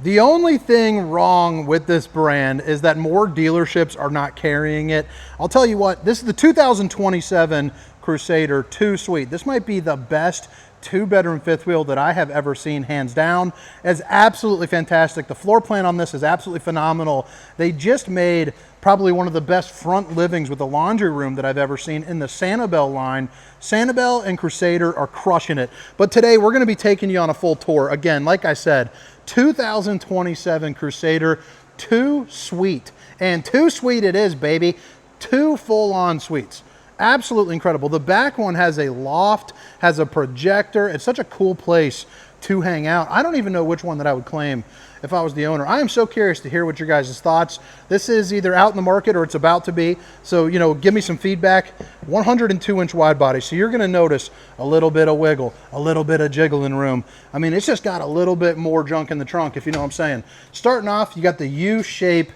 The only thing wrong with this brand is that more dealerships are not carrying it. I'll tell you what, this is the 2027 Crusader 2SUITE. This might be the best two-bedroom fifth wheel that I have ever seen, hands down. It's absolutely fantastic. The floor plan on this is absolutely phenomenal. They just made probably one of the best front livings with a laundry room that I've ever seen in the Sanibel line. Sanibel and Crusader are crushing it. But today we're going to be taking you on a full tour. Again, like I said, 2027 Crusader 2SUITE. And 2SUITE it is, baby. 2 full-on suites. Absolutely incredible. The back one has a loft, has a projector. It's such a cool place to hang out. I don't even know which one that I would claim if I was the owner. I am so curious to hear what your guys' thoughts. This is either out in the market or it's about to be. So, you know, give me some feedback. 102-inch wide body. So you're going to notice a little bit of wiggle, a little bit of jiggle in room. I mean, it's just got a little bit more junk in the trunk, if you know what I'm saying. Starting off, you got the U-shape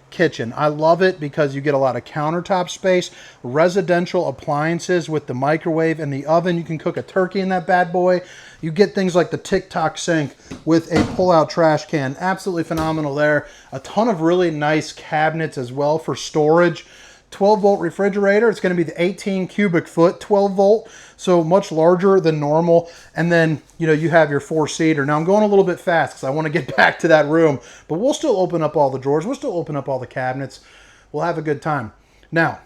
kitchen. I love it because you get a lot of countertop space, residential appliances with the microwave and the oven. You can cook a turkey in that bad boy. You get things like the TikTok sink with a pull-out trash can. Absolutely phenomenal there. A ton of really nice cabinets as well for storage. 12-volt refrigerator. It's going to be the 18 cubic foot 12-volt, so much larger than normal. And then, you know, you have your 4-seater. Now, I'm going a little bit fast because I want to get back to that room, but we'll still open up all the drawers. We'll still open up all the cabinets. We'll have a good time. Now,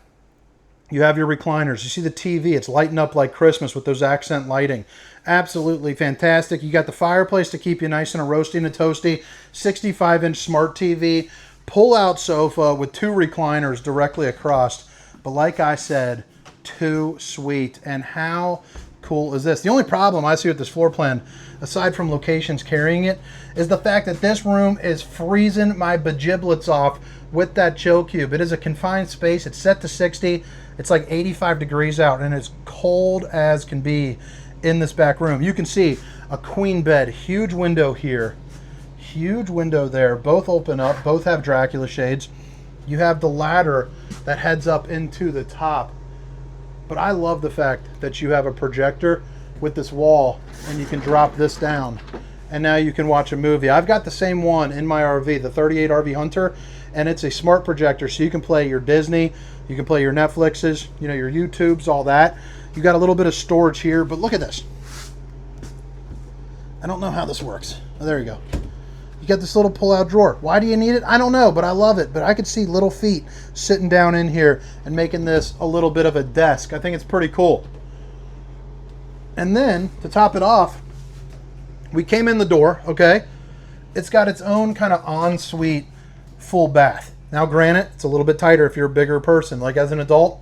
you have your recliners. You see the TV. It's lighting up like Christmas with those accent lighting. Absolutely fantastic. You got the fireplace to keep you nice and a roasty and a toasty. 65-inch smart TV. Pull-out sofa with 2 recliners directly across. But like I said, 2SUITE. And how cool is this? The only problem I see with this floor plan, aside from locations carrying it, is the fact that this room is freezing my bejiblets off with that chill cube. It is a confined space. It's set to 60. It's like 85 degrees out, and it's cold as can be in this back room. You can see a queen bed, huge window here. Huge window there. Both open up. Both have Dracula shades. You have the ladder that heads up into the top. But I love the fact that you have a projector with this wall and you can drop this down and now you can watch a movie. I've got the same one in my RV, the 38 RV Hunter, and it's a smart projector, so you can play your Disney, you can play your Netflixes, you know, your YouTubes, all that. You got a little bit of storage here, but look at this. I don't know how this works. Oh, there you go. You got this little pull-out drawer. Why do you need it? I don't know, but I love it. But I could see little feet sitting down in here and making this a little bit of a desk. I think it's pretty cool. And then, to top it off, we came in the door, okay? It's got its own kind of ensuite full bath. Now, granted, it's a little bit tighter if you're a bigger person. Like as an adult,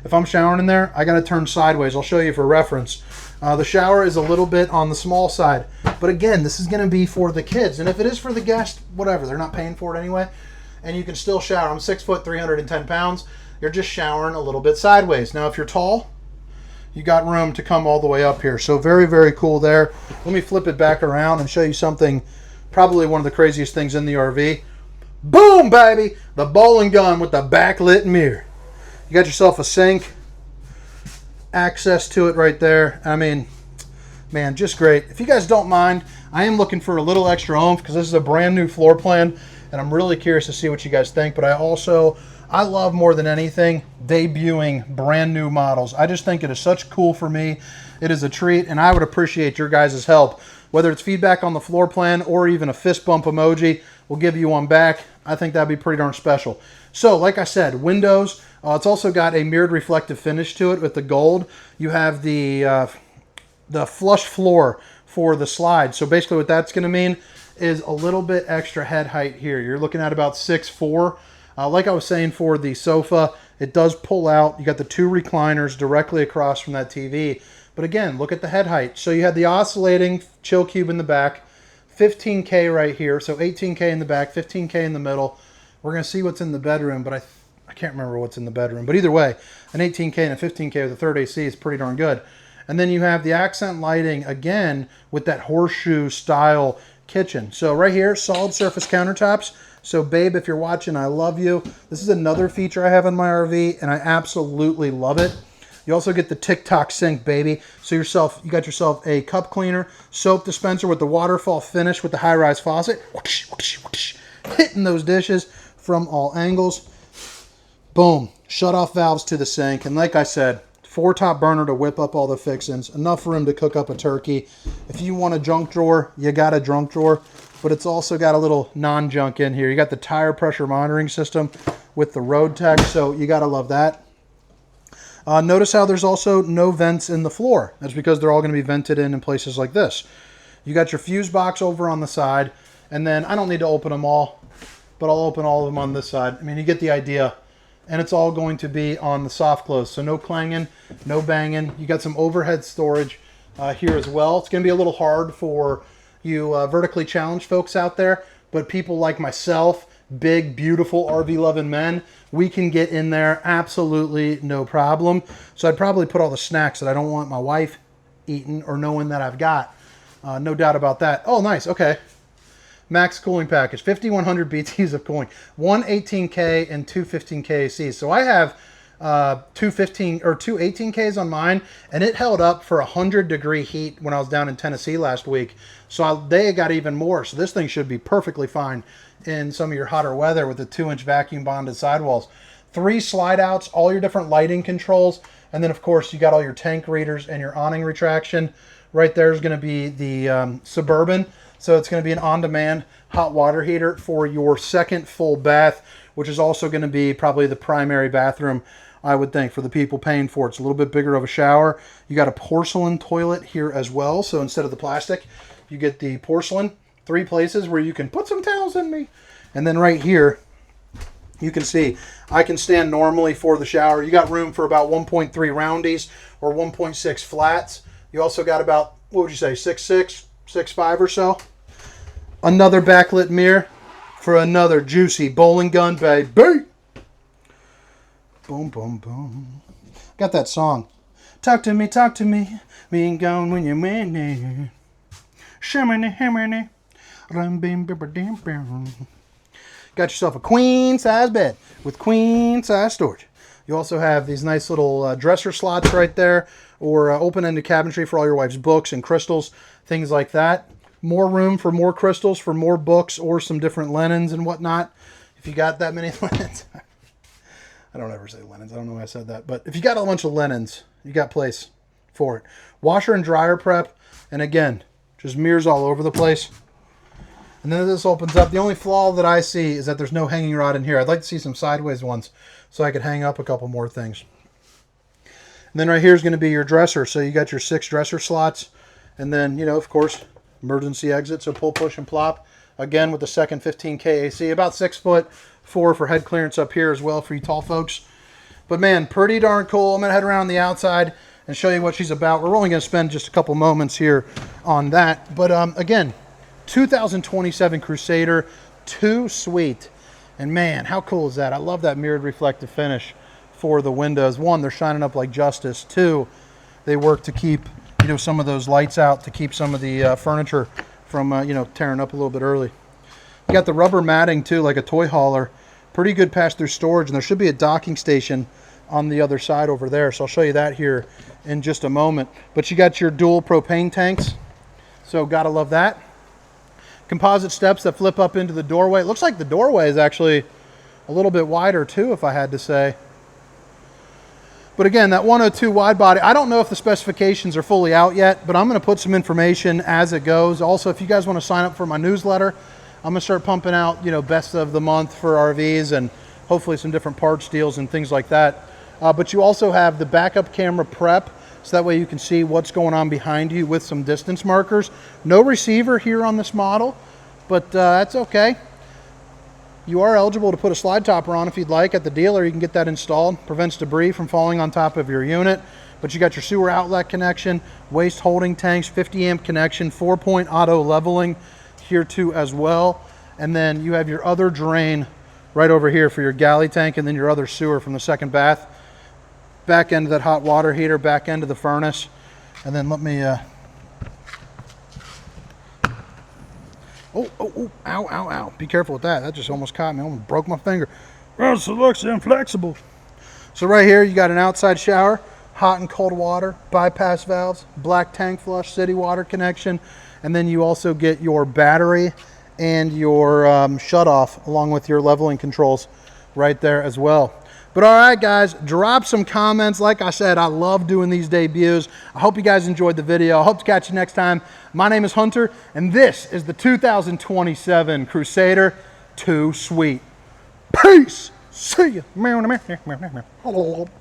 if I'm showering in there, I got to turn sideways. I'll show you for reference. The shower is a little bit on the small side. But again, this is going to be for the kids. And if it is for the guest, whatever. They're not paying for it anyway. And you can still shower. I'm 6 foot, 310 pounds. You're just showering a little bit sideways. Now, if you're tall, you got room to come all the way up here. So very, very cool there. Let me flip it back around and show you something, probably one of the craziest things in the RV. Boom, baby! The bowling gun with the backlit mirror. You got yourself a sink. Access to it right there. I mean, man, just great. If you guys don't mind, I am looking for a little extra oomph because this is a brand new floor plan and I'm really curious to see what you guys think. But I love more than anything debuting brand new models. I just think it is such cool for me. It is a treat, and I would appreciate your guys' help. Whether it's feedback on the floor plan or even a fist bump emoji, we'll give you one back. I think that'd be pretty darn special. So, like I said, windows. It's also got a mirrored reflective finish to it with the gold. You have the flush floor for the slide. So basically what that's going to mean is a little bit extra head height here. You're looking at about 6'4". Like I was saying for the sofa, it does pull out. You got the 2 recliners directly across from that TV. But again, look at the head height. So you had the oscillating chill cube in the back, 15K right here. So 18K in the back, 15K in the middle. We're going to see what's in the bedroom, but I can't remember what's in the bedroom. But either way, an 18K and a 15K with a third AC is pretty darn good. And then you have the accent lighting, again, with that horseshoe style kitchen. So right here, solid surface countertops. So babe, if you're watching, I love you. This is another feature I have in my RV, and I absolutely love it. You also get the TikTok sink, baby. So you got yourself a cup cleaner, soap dispenser with the waterfall finish with the high-rise faucet. Whoosh, whoosh, whoosh, hitting those dishes from all angles. Boom. Shut-off valves to the sink. And like I said, 4-top burner to whip up all the fixings. Enough room to cook up a turkey. If you want a junk drawer, you got a junk drawer. But it's also got a little non-junk in here. You got the tire pressure monitoring system with the road tech. So you got to love that. Notice how there's also no vents in the floor. That's because they're all going to be vented in places like this. You got your fuse box over on the side. And then I don't need to open them all, but I'll open all of them on this side. I mean, you get the idea. And it's all going to be on the soft close. So no clanging, no banging. You got some overhead storage here as well. It's going to be a little hard for you vertically challenged folks out there. But people like myself, big, beautiful RV-loving men, we can get in there absolutely no problem. So I'd probably put all the snacks that I don't want my wife eating or knowing that I've got. No doubt about that. Oh, nice. Okay. Max cooling package, 5,100 BTs of cooling, one 18K and two 15K ACs. So I have two 18Ks on mine, and it held up for 100-degree heat when I was down in Tennessee last week. So they got even more. So this thing should be perfectly fine in some of your hotter weather with the 2-inch vacuum bonded sidewalls. 3 slide outs, all your different lighting controls, and then of course you got all your tank readers and your awning retraction. Right there is going to be the Suburban. So it's going to be an on-demand hot water heater for your second full bath, which is also going to be probably the primary bathroom, I would think, for the people paying for it. It's a little bit bigger of a shower. You got a porcelain toilet here as well. So instead of the plastic, you get the porcelain. 3 places where you can put some towels in me. And then right here, you can see I can stand normally for the shower. You got room for about 1.3 roundies or 1.6 flats. You also got about, what would you say, 6'6", 6'5" or so. Another backlit mirror for another juicy bowling gun, baby. Boom, boom, boom. Got that song. Talk to me. We ain't gone when you're winning. Shimmy, hammy, got yourself a queen size bed with queen size storage. You also have these nice little dresser slots right there, or open-ended cabinetry for all your wife's books and crystals, things like that. More room for more crystals, for more books, or some different linens and whatnot. If you got that many linens. I don't ever say linens. I don't know why I said that. But if you got a bunch of linens, you got place for it. Washer and dryer prep. And again, just mirrors all over the place. And then this opens up. The only flaw that I see is that there's no hanging rod in here. I'd like to see some sideways ones so I could hang up a couple more things. And then right here is going to be your dresser. So you got your 6 dresser slots. And then, you know, of course, emergency exit. So pull, push, and plop. Again, with the second 15K AC. About 6'4" for head clearance up here as well for you tall folks. But man, pretty darn cool. I'm going to head around the outside and show you what she's about. We're only going to spend just a couple moments here on that. But again, 2027 Crusader 2SUITE. And man, how cool is that? I love that mirrored reflective finish for the windows. 1, they're shining up like justice. 2, they work to keep, you know, some of those lights out, to keep some of the furniture from, you know, tearing up a little bit early. You got the rubber matting too, like a toy hauler. Pretty good pass-through storage, and there should be a docking station on the other side over there. So I'll show you that here in just a moment. But you got your dual propane tanks, so gotta love that. Composite steps that flip up into the doorway. It looks like the doorway is actually a little bit wider too, if I had to say. But again, that 102 wide body, I don't know if the specifications are fully out yet, but I'm going to put some information as it goes. Also, if you guys want to sign up for my newsletter, I'm going to start pumping out, you know, best of the month for RVs and hopefully some different parts deals and things like that. But you also have the backup camera prep, so that way you can see what's going on behind you with some distance markers. No receiver here on this model, but that's okay. You are eligible to put a slide topper on if you'd like at the dealer. You can get that installed. Prevents debris from falling on top of your unit. But you got your sewer outlet connection, waste holding tanks, 50 amp connection, 4-point auto leveling here too as well. And then you have your other drain right over here for your galley tank, and then your other sewer from the second bath. Back end of that hot water heater, back end of the furnace. And then let me ow, ow, ow. Be careful with that. That just almost caught me. Almost broke my finger. Well, it looks inflexible. So right here, you got an outside shower, hot and cold water, bypass valves, black tank flush, city water connection, and then you also get your battery and your shutoff along with your leveling controls right there as well. But all right, guys, drop some comments. Like I said, I love doing these debuts. I hope you guys enjoyed the video. I hope to catch you next time. My name is Hunter, and this is the 2027 Crusader 2 Suite. Peace. See ya.